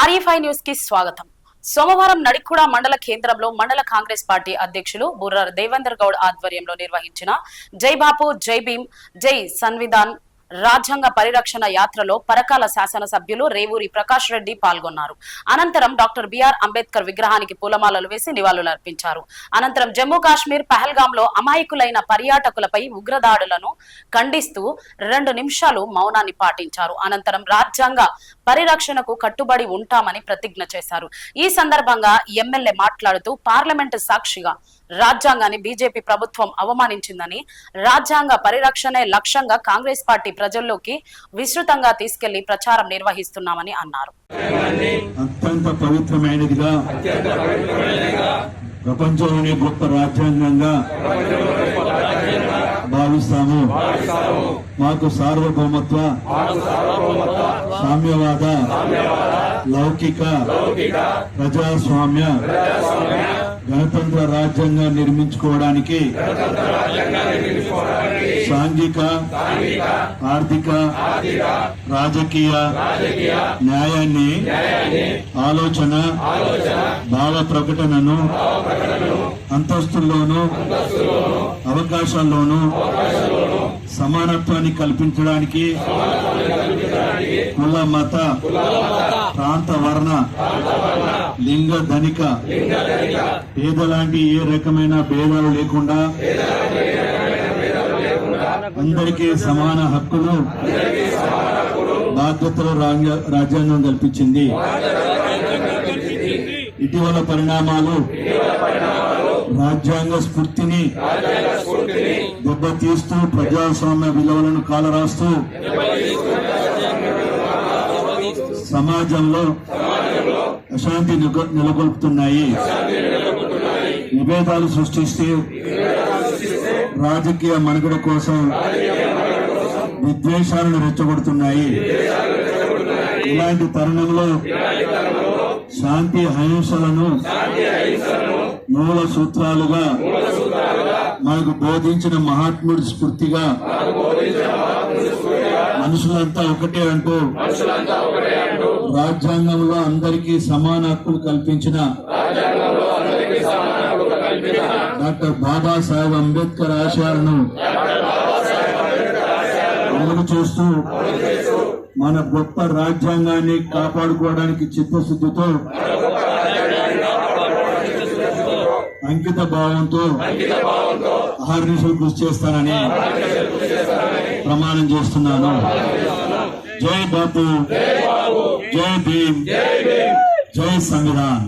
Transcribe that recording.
RE5 news కి స్వాగతం. సోమవారం నడిక్కుడ మండల కేంద్రంలో మండల కాంగ్రెస్ పార్టీ అధ్యక్షులు బుర్ర దేవేందర్ గౌడ్ ఆధ్వర్యంలో నిర్వహించిన జై బాపు జై భీమ్ జై సంవిధాన్ రాజ్యాంగ పరిరక్షణ యాత్రలో పరకాల శాసన సభ్యులు రేవూరి ప్రకాష్ రెడ్డి పాల్గొన్నారు. అనంతరం డాక్టర్ బిఆర్ అంబేద్కర్ విగ్రహానికి పూలమాలలు వేసి నివాళులర్పించారు. అనంతరం జమ్మూ కాశ్మీర్ పహల్గాంలో అమాయకులైన పర్యాటకులపై ఉగ్రదాడులను ఖండిస్తూ 2 నిమిషాలు మౌనాన్ని పాటించారు. అనంతరం రాజ్యాంగ పరిరక్షణకు కట్టుబడి ఉంటామని ప్రతిజ్ఞ చేశారు. ఈ సందర్భంగా ఎమ్మెల్యే మాట్లాడుతూ పార్లమెంటు సాక్షిగా రాజ్యాంగాన్ని బీజేపీ ప్రభుత్వం అవమానించిందని, రాజ్యాంగ పరిరక్షణే లక్ష్యంగా కాంగ్రెస్ పార్టీ ప్రజల్లోకి విస్తృతంగా తీసుకెళ్లి ప్రచారం నిర్వహిస్తున్నామని అన్నారు. అత్యంత పవిత్రమైనదిగా, ప్రపంచంలోనే గొప్ప రాజ్యాంగంగా భావిస్తాము. మాకు సార్వభౌమత్వ, సామ్యవాద, లౌకిక, ప్రజాస్వామ్య, గణతంత్ర రాజ్యాంగం నిర్మించుకోవడానికి సాంఘిక, ఆర్థిక, రాజకీయ న్యాయాన్ని, ఆలోచన, భావ ప్రకటనను, అంతస్తుల్లోనూ అవకాశాల్లోనూ సమానత్వాన్ని కల్పించడానికి కుల, మత, ప్రాంత, వర్ణ, లింగ, ధనిక, పేదలాంటి ఏ రకమైన భేదాలు లేకుండా అందరికీ సమాన హక్కులు, బాధ్యతలు రాజ్యాంగం కల్పించింది. ఇటీవల పరిణామాలు రాజ్యాంగ స్ఫూర్తిని దెబ్బతీస్తూ ప్రజాస్వామ్య విలువలను కాలరాస్తూ సమాజంలో అశాంతి నెలకొల్పుతున్నాయి. విభేదాలు సృష్టిస్తే రాజకీయ మనుగడ కోసం విద్వేషాలను రెచ్చగొడుతున్నాయి. ఇలాంటి తరుణంలో శాంతి అహింసలను మూల సూత్రాలుగా మనకు బోధించిన మహాత్ముడి స్ఫూర్తిగా మనుషులంతా ఒకటే అంటూ రాజ్యాంగంలో అందరికీ సమాన హక్కులు కల్పించిన డాక్టర్ బాబాసాహెబ్ అంబేద్కర్ ఆశయాలను అమలు చేస్తూ మన గొప్ప రాజ్యాంగాన్ని కాపాడుకోవడానికి చిత్తశుద్ధితో, అంకిత భావంతో అహర్నిశలు కృషి చేస్తానని ప్రమాణం చేస్తున్నాను. జై బాపు, జై భీమ్, జై సంవిధాన్.